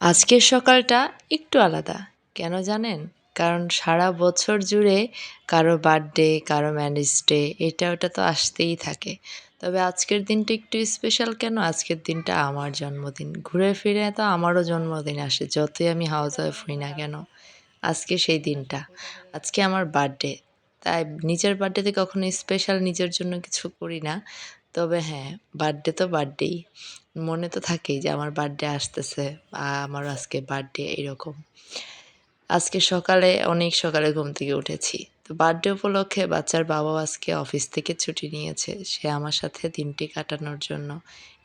আজকের সকালটা একটু আলাদা। কেন জানেন? কারণ সারা বছর জুড়ে কারো বার্থডে, কারো ম্যারেজ ডে এটা ওটা তো আসতেই থাকে। তবে আজকের দিনটা একটু স্পেশাল কেন? আজকের দিনটা আমার জন্মদিন। ঘুরে ফিরে তো আমারও জন্মদিন আসে, যতই আমি হাউসওয়াইফ হই না কেন। আজকে সেই দিনটা। আজকে আমার বার্থডে। তাই নিজের বার্থডেতে কখনো স্পেশাল নিজের জন্য কিছু করি না। তবে হ্যাঁ, বার্থডে তো বার্থডেই। মনে তো থাকেই যে আমার বার্থডে আসতেছে বা আমার আজকে বার্থডে এরকম। আজকে সকালে অনেক সকালে ঘুম থেকে উঠেছি। তো বার্থডে উপলক্ষে বাচ্চার বাবাও আজকে অফিস থেকে ছুটি নিয়েছে। সে আমার সাথে দিনটি কাটানোর জন্য।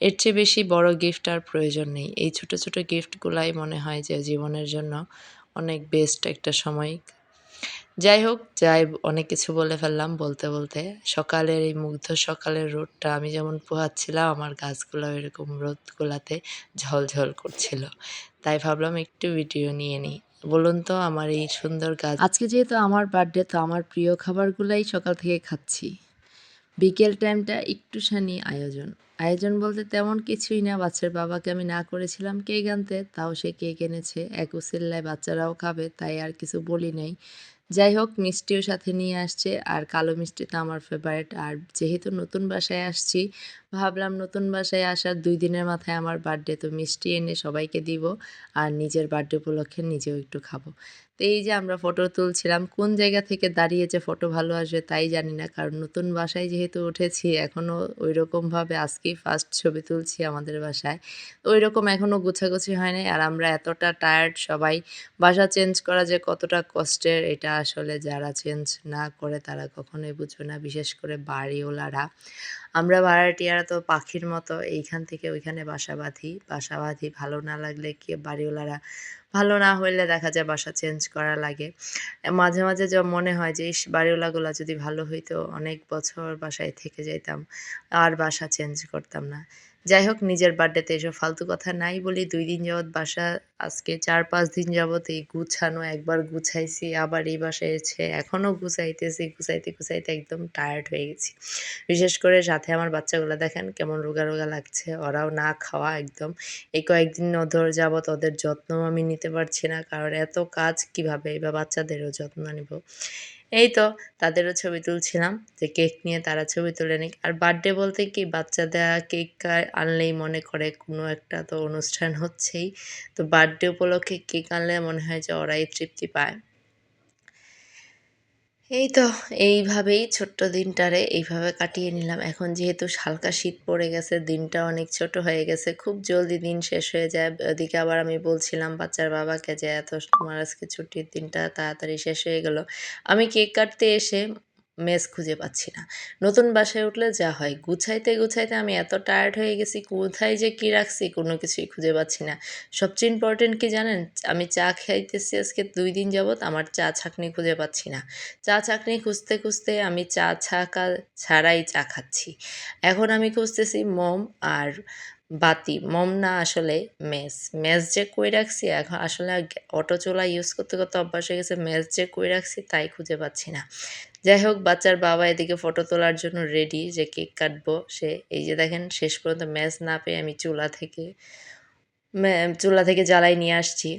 এর চেয়ে বেশি বড় গিফট আর প্রয়োজন নেই। এই ছোট, ছোট গিফটগুলাই মনে হয় যে জীবনের জন্য অনেক বেস্ট একটা সময়। যাই হোক, অনেক কিছু বলে ফেললাম বলতে, বলতে। সকালের এই মুগ্ধ সকালের রোদটা আমি যেমন পোহাচ্ছিলাম, আমার গাছগুলাও এরকম রোদগুলাতে ঝলঝল করছিল। তাই ভাবলাম একটু ভিডিও নিয়ে নিই। বলুন তো আমার এই সুন্দর গাছ আজকে যেহেতু আমার বার্থডে তো আমার প্রিয় খাবারগুলাই সকাল থেকে খাচ্ছি। বিকেল টাইমটা একটুখানি আয়োজন। আয়োজন বলতে তেমন কিছুই না, বাচ্চার বাবাকে আমি না করেছিলাম কেক আনতে, তাও সে কেক এনেছে। এক উসিল্লায় বাচ্চারাও খাবে, তাই আর কিছু বলি নাই। যাই হোক, মিষ্টিও সাথে নিয়ে আসছে, আর কালো মিষ্টি তো আমার ফেভারিট। আর যেহেতু নতুন বাসায় আসছি, ভাবলাম নতুন বাসায় আসার ২ দিনের মাথায় আমার বার্থডে, তো মিষ্টি এনে সবাইকে দিব আর নিজের বার্থডে উপলক্ষে নিজেও একটু খাবো। তো এই যে আমরা ফটো তুলছিলাম, কোন জায়গা থেকে দাঁড়িয়ে যে ফটো ভালো আসবে তাই জানি না, কারণ নতুন বাসায় যেহেতু উঠেছি এখনও ওইরকমভাবে আজকেই ফার্স্ট ছবি তুলছি আমাদের বাসায়। ওইরকম এখনও গোছাগুছি হয় নাই, আর আমরা এতটা টায়ার্ড সবাই। বাসা চেঞ্জ করা যে কতটা কষ্টের এটা আসলে যারা চেঞ্জ না করে তারা কখনোই বুঝবে না, বিশেষ করে বাড়িওয়ালারা। আমরা ভাড়াটিয়ারা তো পাখির মতো এইখান থেকে ওইখানে বাসা বাঁধি, ভালো না লাগলে কি বাড়িওয়ালারা, ভালো না হইলে দেখা যায় বাসা চেঞ্জ করা লাগে। মাঝে, মাঝে মনে হয় যে ইস! বাড়িওয়ালাগুলা যদি ভালো হইতো, অনেক বছর বাসায় থেকে যাইতাম, আর বাসা চেঞ্জ করতাম না। যাই হোক, নিজের বার্থডেতে এসব ফালতু কথা নাই বলি। ২ দিন যাবৎ বাসা, আজকে ৪-৫ দিন যাবৎ এই গুছানো, একবার গুছাইছি আবার এই বাসায় এসে এখনও গুছাইতেছি। গুছাইতে, গুছাইতে একদম টায়ার্ড হয়ে গেছি। বিশেষ করে সাথে আমার বাচ্চাগুলা দেখেন কেমন রোগা, রোগা লাগছে। ওরাও না খাওয়া একদম। এই কয়েকদিন যাবৎ ওদের যত্নও আমি নিতে পারছি না। কারণ এত কাজ কিভাবে বা বাচ্চাদেরও যত্ন নিব। এই তো তাদেরও ছবি তুলছিলাম যে কেক নিয়ে তারা ছবি তুলে নিক। আর বার্থডে বলতে কি, বাচ্চারা কেক আনলেই মনে করে কোনো একটা তো অনুষ্ঠান হচ্ছেই। তো বার্থডে উপলক্ষে কেক আনলে মনে হয় যে ওরাই তৃপ্তি পায়। এই তো এইভাবেই ছোট্ট দিনটারে এইভাবে কাটিয়ে নিলাম। এখন যেহেতু হালকা শীত পড়ে গেছে, দিনটা অনেক ছোট হয়ে গেছে। খুব জলদি দিন শেষ হয়ে যায়। ওদিকে আবার আমি বলছিলাম বাচ্চার বাবাকে যে, "এত তোমার আজকে ছুটির দিনটা তাড়াতাড়ি শেষ হয়ে গেল।" আমি কেক কাটতে এসে মেস খুঁজে পাচ্ছি না। নতুন বাসায় উঠলে যা হয়, গুছাইতে, গুছাইতে আমি এত টায়ার্ড হয়ে গেছি, কোথায় যে কি রাখছি কোনো কিছুই খুঁজে পাচ্ছি না। সবচেয়ে ইম্পোর্টেন্ট কি জানেন? আমি চা খাইতেছি আজকে ২ দিন যাবৎ, আমার চা ছাঁকনি খুঁজে পাচ্ছি না। চা চাকনি খুঁজতে, খুঁজতে আমি চা ছাঁকা ছাড়াই চা খাচ্ছি। এখন আমি খুঁজতেছি মোম আর বাতি। মোম না, আসলে মেস। মেস যে কই রাখছি, এখন আসলে অটো চুলা ইউজ করতে, করতে অভ্যাস হয়ে গেছে। মেস যে কই রাখছি তাই খুঁজে পাচ্ছি না। যাই হোক, বাচ্চার বাবা এদিকে ফটো তোলার জন্য রেডি যে কেক কাটবো। সে এই যে দেখেন, শেষ পর্যন্ত মেস না পেয়ে আমি চুলা থেকে জ্বালাই নিয়ে আসছি।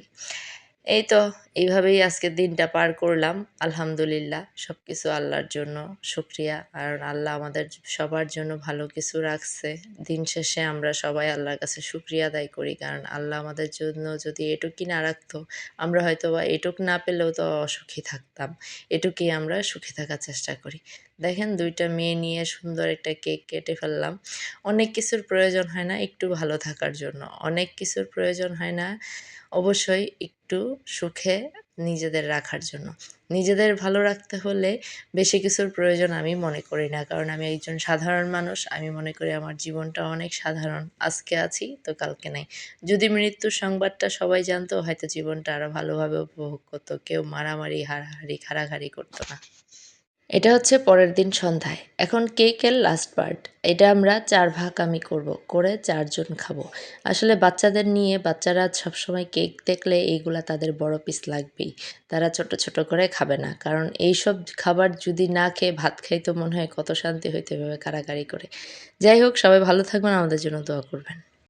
এই তো এইভাবেই আজকের দিনটা পার করলাম। আলহামদুলিল্লাহ, সবকিছু আল্লাহর জন্য শুকরিয়া। আর আল্লাহ আমাদের সবার জন্য ভালো কিছু রাখছে। দিন শেষে আমরা সবাই আল্লাহর কাছে শুকরিয়া আদায় করি। কারণ আল্লাহ আমাদের জন্য যদি এটুকুই না রাখতো, আমরা হয়তোবা এটুক না পেলেও তো অসুখী থাকতাম। এটুকুই আমরা সুখী থাকার চেষ্টা করি। দেখেন ২ টা মেয়ে নিয়ে সুন্দর একটা কেক কেটে ফেললাম। অনেক কিছুর প্রয়োজন হয় না একটু ভালো থাকার জন্য। অনেক কিছুর প্রয়োজন হয় না অবশ্যই একটু সুখে নিজেদের রাখার জন্য। নিজেদের ভালো রাখতে হলে বেশি কিছুর প্রয়োজন আমি মনে করি না। কারণ আমি একজন সাধারণ মানুষ। আমি মনে করি আমার জীবনটা অনেক সাধারণ। আজকে আছি তো কালকে নাই। যদি মৃত্যুর সংবাদটা সবাই জানতো, হয়তো জীবনটা আরো ভালোভাবে উপভোগ করত। কেউ মারামারি, হারাহারি, খাড়াখাড়ি করত না। এটা হচ্ছে পরের দিন সন্ধ্যায়। এখন কেকের লাস্ট পার্ট। এটা আমরা ৪ ভাগ আমি করব। করে ৪ জন খাবো। আসলে বাচ্চাদের নিয়ে বাচ্চারা সবসময় কেক দেখলে এইগুলা তাদের বড় পিস লাগবেই। তারা ছোট, ছোট করে খাবে না। কারণ এইসব খাবার যদি না খেয়ে ভাত খাইতো মনে হয় কত শান্তি হইতো এভাবে কাড়াকাড়ি করে। যাই হোক সবাই ভালো থাকবেন, আমাদের জন্য দোয়া করবেন।